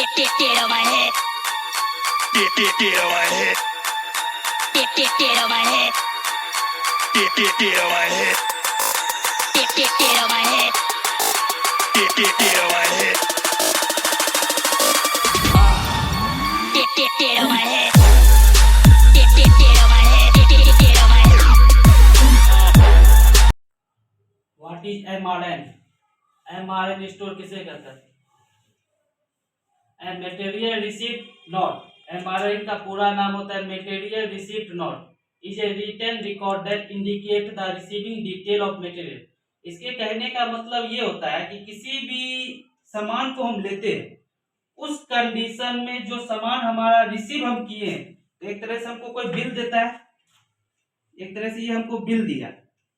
Get on my head. Get on my head. Get on my head. Get on my head. Get on my head. Get on my head. Get on my head. Get on my head. Get on my head. What is MRN? MRN store किसे कहते हैं? Material receipt note. MRN का पूरा नाम होता है material receipt note. Is a written record that indicate the receiving detail of material. इसके कहने का मतलब ये होता है कि किसी भी सामान को हम लेते हैं, उस कंडीशन में जो सामान हमारा रिसीव हम किए हैं, तो एक तरह से हमको कोई बिल देता है, एक तरह से ये हमको बिल दिया।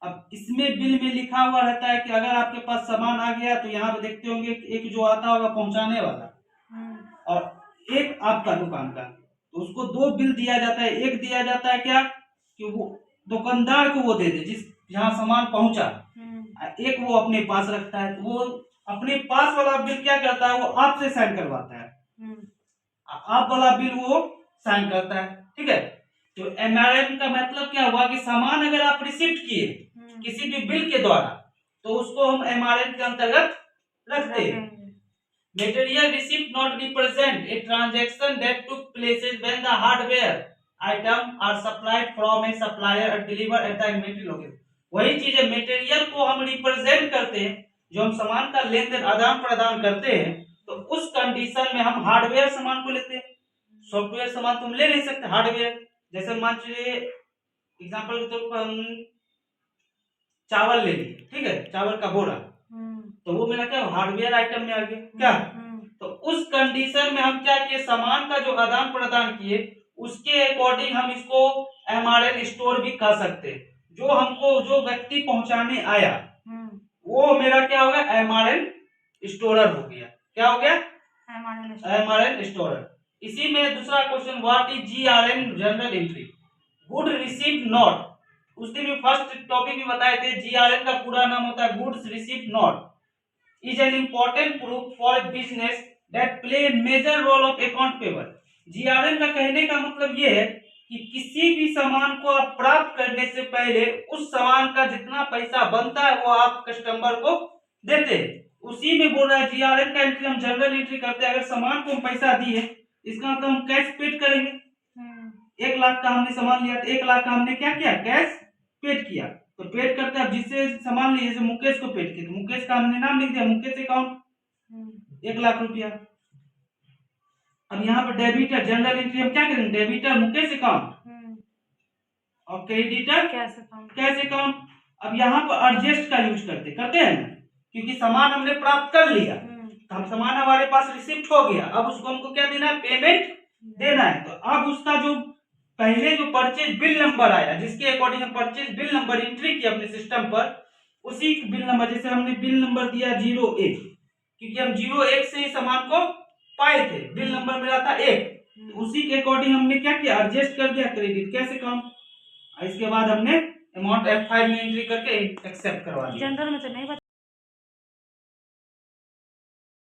अब इसमें बिल में लिखा हुआ रहता है कि अगर आपके पास सामान आ गया तो यहाँ पे देखते होंगे एक जो आता होगा पहुंचाने वाला और एक आपका दुकान का, तो उसको दो बिल दिया जाता है। एक दिया जाता है क्या कि वो दुकानदार को वो दे दे जिस जहाँ सामान पहुंचा, एक वो अपने पास रखता है। तो वो अपने पास वाला बिल क्या करता है, वो आपसे साइन करवाता है, आप वाला बिल वो साइन करता है। ठीक है, तो MRN का मतलब क्या हुआ कि सामान अगर आप रिसीव किए किसी भी बिल के द्वारा, तो उसको हम MRN के अंतर्गत रखते हैं। Material receipt not represent a transaction that took place when the hardware item are supplied from a supplier or delivered at the inventory location। वही चीज है, मटेरियल को हम रिप्रेजेंट करते हैं, जो हम सामान का लेन देन आदान प्रदान करते हैं, तो उस कंडीशन में हम हार्डवेयर सामान को लेते हैं। सॉफ्टवेयर सामान तुम ले नहीं सकते। हार्डवेयर जैसे मान लीजिए एग्जाम्पल के तौर पर हम चावल ले लिए, ठीक है, चावल का बोरा, तो वो मेरा क्या हार्डवेयर आइटम में आ गया क्या। तो उस कंडीशन में हम क्या किए, सामान का जो आदान प्रदान किए उसके अकॉर्डिंग हम इसको MRN स्टोर भी कह सकते हैं। जो हमको जो व्यक्ति पहुंचाने आया वो मेरा क्या हो गया, MRN स्टोरर हो गया। क्या हो गया, MRN स्टोरर। इसी में दूसरा question, what is GRN general entry? Good received note. उस दिन भी फर्स्ट टॉपिक भी बताए थे, GRN का पूरा नाम होता है goods received note. Is an important proof for business that play major role of account payable. GRN का कहने का मतलब ये है कि किसी भी सामान को आप प्राप्त करने से पहले उस सामान का जितना पैसा बनता है वो आप कस्टमर को देते हैं। उसी में बोल रहा है GRN का एंट्री हम जनरल एंट्री करते हैं। अगर सामान को हम पैसा दिए, इसका मतलब हम कैश पेड करेंगे। 1 लाख का हमने सामान लिया तो 1 लाख का हमने क्या किया, कैश पेड किया। तो पेड करते हैं, अब जिससे सामान लिए, जैसे मुकेश को पेड किया तो मुकेश का हमने नाम लिख दिया, मुकेश अकाउंट 1 लाख रुपया। अब यहाँ पर डेबिटर जनरल एंट्री हम क्या करेंगे, डेबिटर मुकेश अकाउंट और क्रेडिटर कैश अकाउंट। अब यहाँ पर एडजस्ट का यूज करते हैं ना, क्योंकि सामान हमने प्राप्त कर लिया, तो हम सामान हमारे पास रिसिप्ट हो गया, अब उसको हमको क्या देना है, पेमेंट देना है। तो अब उसका जो पहले जो परचेज बिल नंबर आया, जिसके अकॉर्डिंग हम परचेज बिल नंबर एंट्री किया अपने सिस्टम पर, उसी बिल नंबर, जैसे हमने बिल नंबर दिया 01, क्योंकि हम 01 से ही सामान को पाए थे, बिल नंबर मेरा था 1, तो उसी के अकॉर्डिंग हमने क्या किया, एडजस्ट कर दिया क्रेडिट कैश अकाउंट। इसके बाद हमने अमाउंट F5 में एंट्री करके एक्सेप्ट करवा दिया। जनरल में तो नहीं